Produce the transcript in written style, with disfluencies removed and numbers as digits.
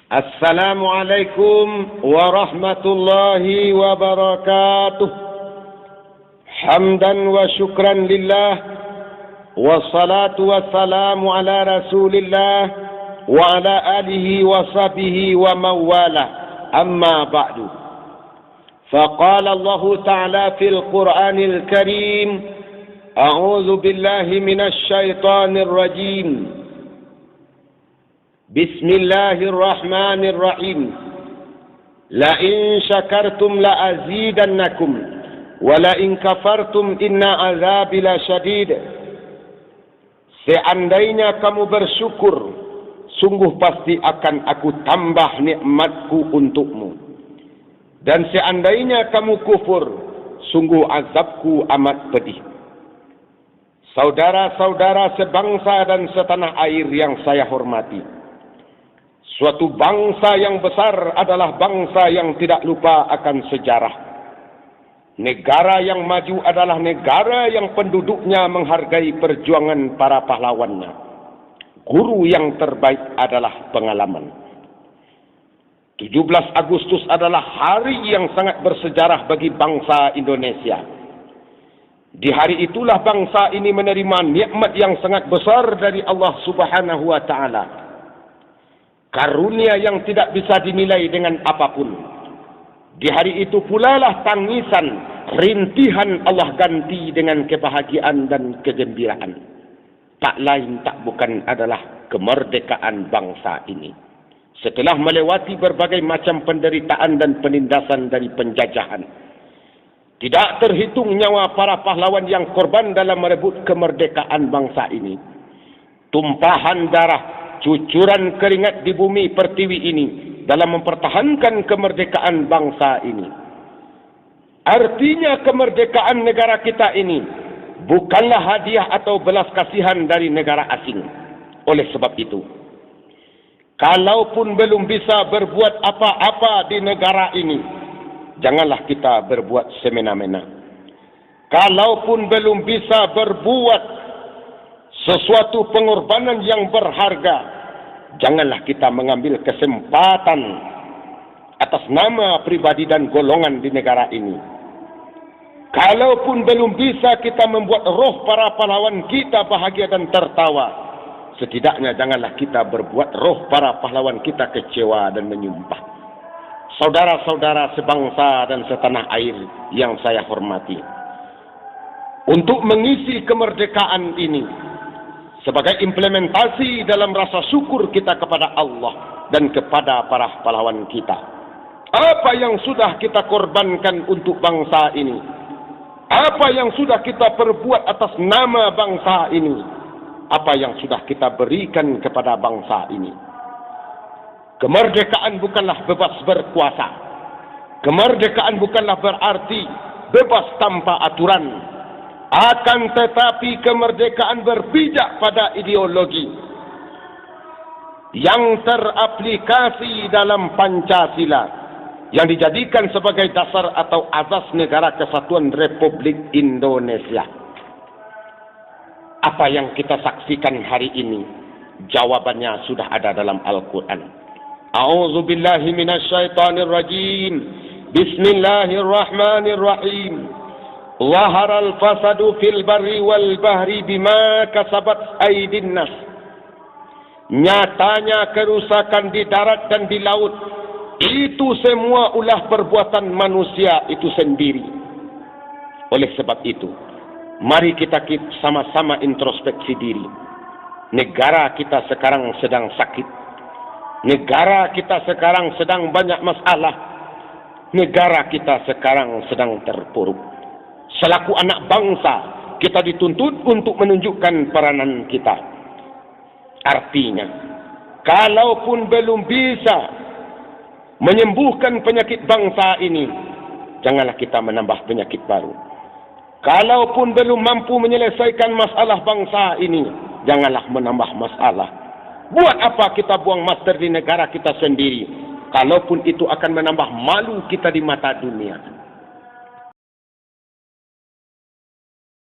Assalamualaikum warahmatullahi wabarakatuh. Hamdan wa syukran lillah, wassalatu wassalamu ala rasulillah wa ala alihi wa sahbihi wa mawala. Amma ba'du. Faqala Allah Ta'ala fil Qur'anil Karim, a'udzu billahi minasy syaithanir rajim. Bismillahirrahmanirrahim. La in syakartum la azidannakum wa la in kafartum inna azabi lasyadid. Seandainya kamu bersyukur, sungguh pasti akan aku tambah nikmatku untukmu. Dan seandainya kamu kufur, sungguh azabku amat pedih. Saudara-saudara sebangsa dan setanah air yang saya hormati, suatu bangsa yang besar adalah bangsa yang tidak lupa akan sejarah. Negara yang maju adalah negara yang penduduknya menghargai perjuangan para pahlawannya. Guru yang terbaik adalah pengalaman. 17 Agustus adalah hari yang sangat bersejarah bagi bangsa Indonesia. Di hari itulah bangsa ini menerima nikmat yang sangat besar dari Allah Subhanahu wa Ta'ala. Karunia yang tidak bisa dinilai dengan apapun. Di hari itu pula lah tangisan, rintihan Allah ganti dengan kebahagiaan dan kegembiraan. Tak lain tak bukan adalah kemerdekaan bangsa ini. Setelah melewati berbagai macam penderitaan dan penindasan dari penjajahan, tidak terhitung nyawa para pahlawan yang korban dalam merebut kemerdekaan bangsa ini. Tumpahan darah, cucuran keringat di bumi pertiwi ini dalam mempertahankan kemerdekaan bangsa ini. Artinya kemerdekaan negara kita ini bukanlah hadiah atau belas kasihan dari negara asing. Oleh sebab itu, kalaupun belum bisa berbuat apa-apa di negara ini, janganlah kita berbuat semena-mena. Kalaupun belum bisa berbuat sesuatu pengorbanan yang berharga, janganlah kita mengambil kesempatan atas nama pribadi dan golongan di negara ini. Kalaupun belum bisa kita membuat roh para pahlawan kita bahagia dan tertawa, setidaknya janganlah kita berbuat roh para pahlawan kita kecewa dan menyumpah. Saudara-saudara sebangsa dan setanah air yang saya hormati, untuk mengisi kemerdekaan ini sebagai implementasi dalam rasa syukur kita kepada Allah dan kepada para pahlawan kita, apa yang sudah kita korbankan untuk bangsa ini, apa yang sudah kita perbuat atas nama bangsa ini, apa yang sudah kita berikan kepada bangsa ini. Kemerdekaan bukanlah bebas berkuasa. Kemerdekaan bukanlah berarti bebas tanpa aturan. Akan tetapi kemerdekaan berpijak pada ideologi yang teraplikasi dalam Pancasila, yang dijadikan sebagai dasar atau asas negara kesatuan Republik Indonesia. Apa yang kita saksikan hari ini, jawabannya sudah ada dalam Al-Quran. A'udzu billahi minasy syaithanir rajim. Bismillahirrahmanirrahim. Zaharal fasadu fil barri wal bahri bima kasabat aydin nas. Nyatanya kerusakan di darat dan di laut, itu semua ulah perbuatan manusia itu sendiri. Oleh sebab itu, mari kita sama-sama introspeksi diri. Negara kita sekarang sedang sakit. Negara kita sekarang sedang banyak masalah. Negara kita sekarang sedang terpuruk. Selaku anak bangsa, kita dituntut untuk menunjukkan peranan kita. Artinya, kalaupun belum bisa menyembuhkan penyakit bangsa ini, janganlah kita menambah penyakit baru. Kalaupun belum mampu menyelesaikan masalah bangsa ini, janganlah menambah masalah. Buat apa kita buang master di negara kita sendiri, kalaupun itu akan menambah malu kita di mata dunia.